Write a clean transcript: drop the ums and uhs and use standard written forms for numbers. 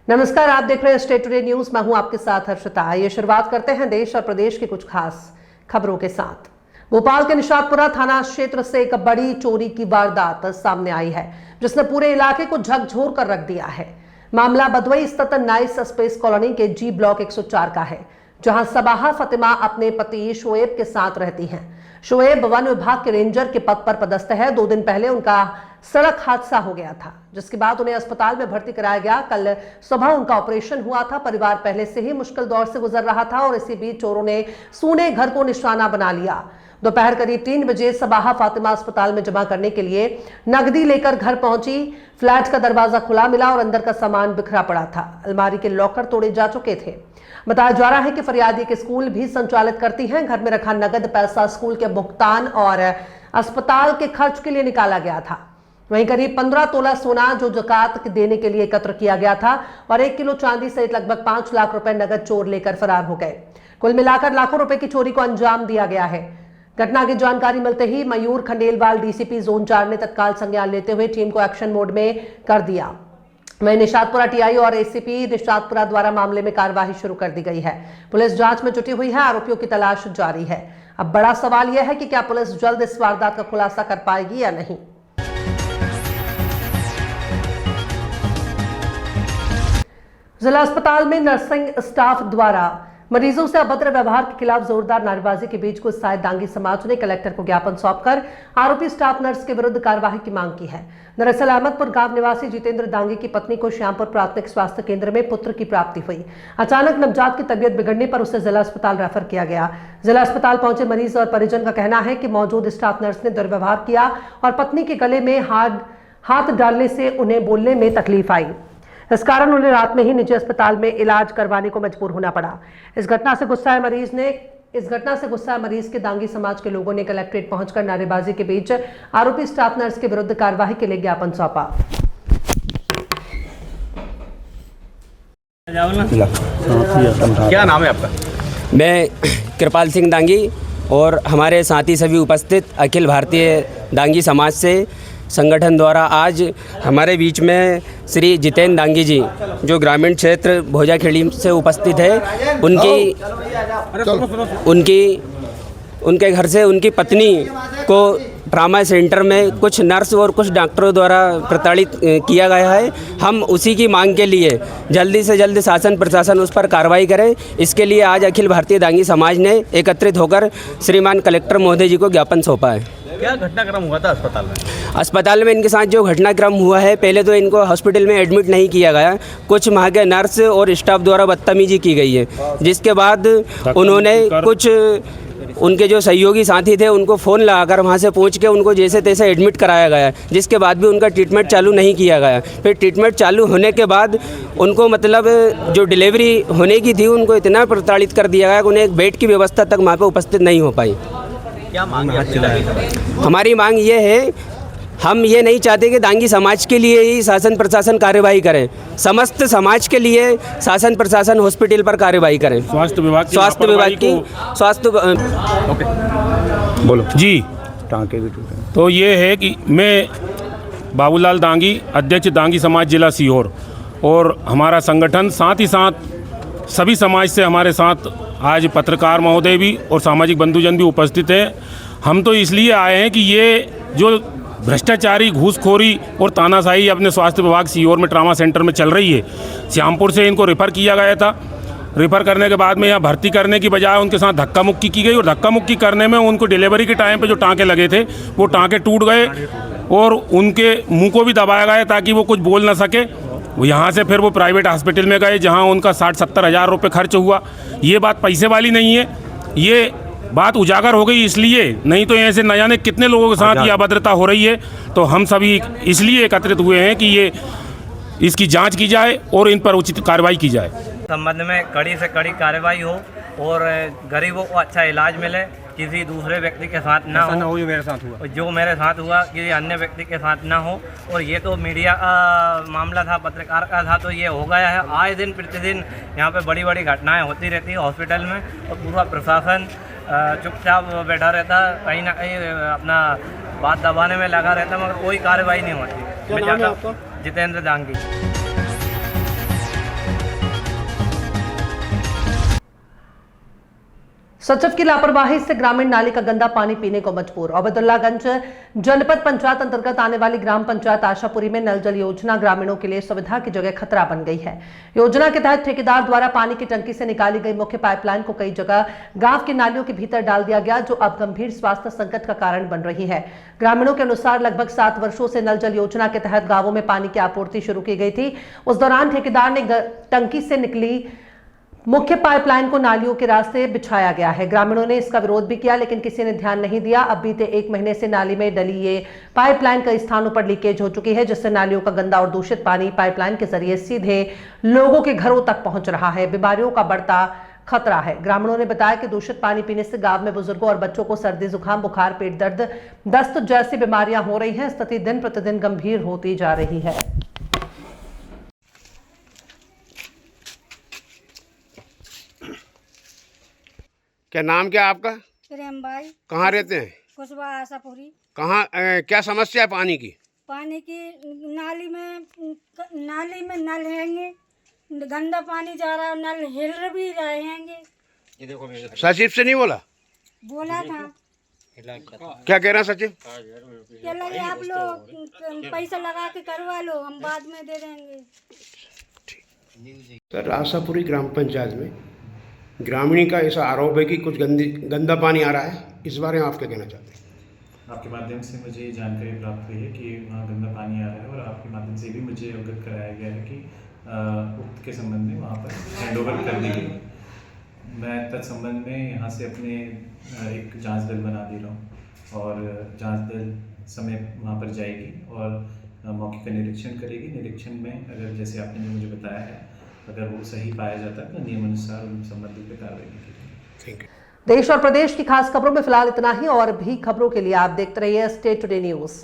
नमस्कार, आप देख रहे हैं स्टेट टुडे न्यूज। मैं हूं आपके साथ हर्षिता। आइए शुरुआत करते हैं देश और प्रदेश की कुछ खास खबरों के साथ। भोपाल के निशातपुरा थाना क्षेत्र से एक बड़ी चोरी की वारदात सामने आई है, जिसने पूरे इलाके को झकझोर कर रख दिया है। मामला बदवई स्थित नाइस स्पेस कॉलोनी के जी ब्लॉक 104 का है, जहां सबाहा फतिमा अपने पति शोएब के साथ रहती हैं। शोएब वन विभाग के रेंजर के पद पर पदस्थ है। 2 दिन पहले उनका सड़क हादसा हो गया था, जिसके बाद उन्हें अस्पताल में भर्ती कराया गया। कल सुबह उनका ऑपरेशन हुआ था। परिवार पहले से ही मुश्किल दौर से गुजर रहा था और इसी बीच चोरों ने सूने घर को निशाना बना लिया। दोपहर करीब 3 बजे सबाहा फातिमा अस्पताल में जमा करने के लिए नकदी लेकर घर पहुंची। फ्लैट का दरवाजा खुला मिला और अंदर का सामान बिखरा पड़ा था। अलमारी के लॉकर तोड़े जा चुके थे। बताया जा रहा है कि फरियादी एक स्कूल भी संचालित करती हैं। घर में रखा नगद पैसा स्कूल के भुगतान और अस्पताल के खर्च के लिए निकाला गया था। वहीं करीब 15 तोला सोना जो ज़कात देने के लिए एकत्र किया गया था और 1 किलो चांदी सहित लगभग 5 लाख रुपए नगद चोर लेकर फरार हो गए। कुल मिलाकर लाखों रुपए की चोरी को अंजाम दिया गया है। घटना की जानकारी मिलते ही मयूर खंडेलवाल डीसीपी जोन 4 ने तत्काल संज्ञान लेते हुए टीम को एक्शन मोड में कर दिया। वहीं निशातपुरा टीआई और एसीपी निशातपुरा द्वारा मामले में कार्यवाही शुरू कर दी गई है। पुलिस जांच में जुटी हुई है। आरोपियों की तलाश जारी है। अब बड़ा सवाल यह है कि क्या पुलिस जल्द इस वारदात का खुलासा कर पाएगी या नहीं। जिला अस्पताल में नर्सिंग स्टाफ द्वारा मरीजों से अभद्र व्यवहार के खिलाफ जोरदार नारेबाजी के बीच गुस्साए दांगी समाज ने कलेक्टर को ज्ञापन सौंपकर आरोपी स्टाफ नर्स के विरुद्ध कार्यवाही की मांग की है। दरअसल अहमदपुर गांव निवासी जितेंद्र दांगी की पत्नी को श्यामपुर प्राथमिक स्वास्थ्य केंद्र में पुत्र की प्राप्ति हुई। अचानक नवजात की तबीयत बिगड़ने पर उसे जिला अस्पताल रेफर किया गया। जिला अस्पताल पहुंचे मरीज और परिजन का कहना है कि मौजूद स्टाफ नर्स ने दुर्व्यवहार किया और पत्नी के गले में हाथ डालने से उन्हें बोलने में तकलीफ आई। इस कारण उन्हें रात में ही निजी अस्पताल में इलाज करवाने को मजबूर होना पड़ा। इस घटना से गुस्साए मरीज के दांगी समाज के लोगों ने कलेक्ट्रेट पहुंचकर नारेबाजी के बीच आरोपी स्टाफ नर्स के विरुद्ध कार्यवाही के लिए ज्ञापन सौंपा। क्या नाम है आपका? मैं कृपाल सिंह दांगी और हमारे साथी सभी उपस्थित अखिल भारतीय दांगी समाज से संगठन द्वारा आज हमारे बीच में श्री जितेंद्र दांगी जी, जो ग्रामीण क्षेत्र भोजाखेड़ी से उपस्थित है, उनके घर से उनकी पत्नी को ट्रामा सेंटर में कुछ नर्स और कुछ डॉक्टरों द्वारा प्रताड़ित किया गया है। हम उसी की मांग के लिए जल्दी से जल्द शासन प्रशासन उस पर कार्रवाई करे, इसके लिए आज अखिल भारतीय दांगी समाज ने एकत्रित होकर श्रीमान कलेक्टर महोदय जी को ज्ञापन सौंपा है। क्या घटनाक्रम हुआ था अस्पताल में? अस्पताल में इनके साथ जो घटनाक्रम हुआ है, पहले तो इनको हॉस्पिटल में एडमिट नहीं किया गया। कुछ वहाँ के नर्स और स्टाफ द्वारा बदतमीजी की गई है, जिसके बाद उन्होंने कुछ उनके जो सहयोगी साथी थे उनको फ़ोन लगाकर वहाँ से पहुँच के उनको जैसे तैसे एडमिट कराया गया, जिसके बाद भी उनका ट्रीटमेंट चालू नहीं किया गया। फिर ट्रीटमेंट चालू होने के बाद उनको मतलब जो डिलीवरी होने की थी उनको इतना प्रताड़ित कर दिया गया कि उन्हें एक बेड की व्यवस्था तक वहाँ पर उपस्थित नहीं हो पाई। क्या मांग है? हमारी मांग ये है, हम ये नहीं चाहते कि दांगी समाज के लिए ही शासन प्रशासन कार्यवाही करे, समस्त समाज के लिए शासन प्रशासन हॉस्पिटल पर कार्यवाही करें। स्वास्थ्य विभाग की बोलो जी। तो ये है कि मैं बाबूलाल दांगी, अध्यक्ष दांगी समाज जिला सीहोर, और हमारा संगठन साथ ही साथ सभी समाज से हमारे साथ आज पत्रकार महोदय भी और सामाजिक बंधुजन भी उपस्थित हैं। हम तो इसलिए आए हैं कि ये जो भ्रष्टाचारी, घूसखोरी और तानाशाही अपने स्वास्थ्य विभाग सीहोर में ट्रामा सेंटर में चल रही है, श्यामपुर से इनको रेफ़र किया गया था। रेफ़र करने के बाद में यहाँ भर्ती करने की बजाय उनके साथ धक्का मुक्की की गई और धक्का मुक्की करने में उनको डिलीवरी के टाइम पे जो टाँके लगे थे वो टाँके टूट गए और उनके मुँह को भी दबाया गया ताकि वो कुछ बोल ना सके। वो यहाँ से फिर वो प्राइवेट हॉस्पिटल में गए जहाँ उनका 60-70 हज़ार रुपये खर्च हुआ। ये बात पैसे वाली नहीं है, ये बात उजागर हो गई इसलिए, नहीं तो ऐसे न जाने कितने लोगों के साथ ये अभद्रता हो रही है। तो हम सभी इसलिए एकत्रित हुए हैं कि ये इसकी जांच की जाए और इन पर उचित कार्रवाई की जाए। संबंध में कड़ी से कड़ी कार्रवाई हो और गरीबों को अच्छा इलाज मिले, किसी दूसरे व्यक्ति के साथ ना हो जो मेरे साथ हुआ किसी अन्य व्यक्ति के साथ ना हो। और ये तो मीडिया का मामला था, पत्रकार का था, तो ये हो गया है। आए दिन प्रतिदिन यहाँ पे बड़ी बड़ी घटनाएं होती रहती है हॉस्पिटल में और पूरा प्रशासन चुपचाप बैठा रहता, कहीं ना कहीं अपना बात दबाने में लगा रहता, मगर कोई कार्रवाई नहीं होती। जितेंद्र दांगी। सचिव की लापरवाही से ग्रामीण नाली का गंदा पानी पीने को मजबूर। अबदुल्लागंज जनपद पंचायत अंतर्गत आने वाली ग्राम पंचायत आशापुरी में नल जल योजना ग्रामीणों के लिए सुविधा की जगह खतरा बन गई है। योजना के तहत ठेकेदार द्वारा पानी की टंकी से निकाली गई मुख्य पाइपलाइन को कई जगह गांव की नालियों के भीतर डाल दिया गया, जो अब गंभीर स्वास्थ्य संकट का कारण बन रही है। ग्रामीणों के अनुसार लगभग 7 वर्षों से नल जल योजना के तहत गांवों में पानी की आपूर्ति शुरू की गई थी। उस दौरान ठेकेदार ने टंकी से निकली मुख्य पाइपलाइन को नालियों के रास्ते बिछाया गया है। ग्रामीणों ने इसका विरोध भी किया, लेकिन किसी ने ध्यान नहीं दिया। अब बीते 1 महीने से नाली में डली ये पाइपलाइन कई स्थानों पर लीकेज हो चुकी है, जिससे नालियों का गंदा और दूषित पानी पाइपलाइन के जरिए सीधे लोगों के घरों तक पहुंच रहा है। बीमारियों का बढ़ता खतरा है। ग्रामीणों ने बताया कि दूषित पानी पीने से गांव में बुजुर्गों और बच्चों को सर्दी, जुकाम, बुखार, पेट दर्द, दस्त जैसी बीमारियां हो रही हैं। स्थिति दिन प्रतिदिन गंभीर होती जा रही है। क्या नाम क्या आपका? प्रेम भाई। कहाँ रहते हैं? कुशवा आशापुरी। कहाँ क्या समस्या है पानी की? पानी की नाली में नल हैंगे, गंदा पानी जा रहा है, नल हिल भी रहे हैंगे। सचिव से नहीं बोला? बोला था। क्या कह रहे हैं सचिव? क्या लगे आप लोग पैसा लगा के करवा लो, हम बाद में दे देंगे। सर, आशापुरी ग्राम पंचायत में ग्रामीणी का ऐसा आरोप है कि कुछ गंदा पानी आ रहा है, इस बारे में आप क्या कहना चाहते हैं? आपके माध्यम से मुझे ये जानकारी प्राप्त हुई है कि वहाँ गंदा पानी आ रहा है, और आपके माध्यम से भी मुझे अवगत कराया गया है कि उक्त के संबंध में वहाँ पर हैंडओवर कर दी गई। मैं तत्संबंध में यहाँ से अपने एक जांच दल बना दे रहा हूँ, और जांच दल समय वहाँ पर जाएगी और मौके का निरीक्षण करेगी। निरीक्षण में अगर जैसे आपने जो मुझे बताया है, अगर वो सही पाया जाता है तो नियमानुसार उन संबंधित पे कार्रवाई की जाएगी। देश और प्रदेश की खास खबरों में फिलहाल इतना ही, और भी खबरों के लिए आप देखते रहिए स्टेट टुडे न्यूज़।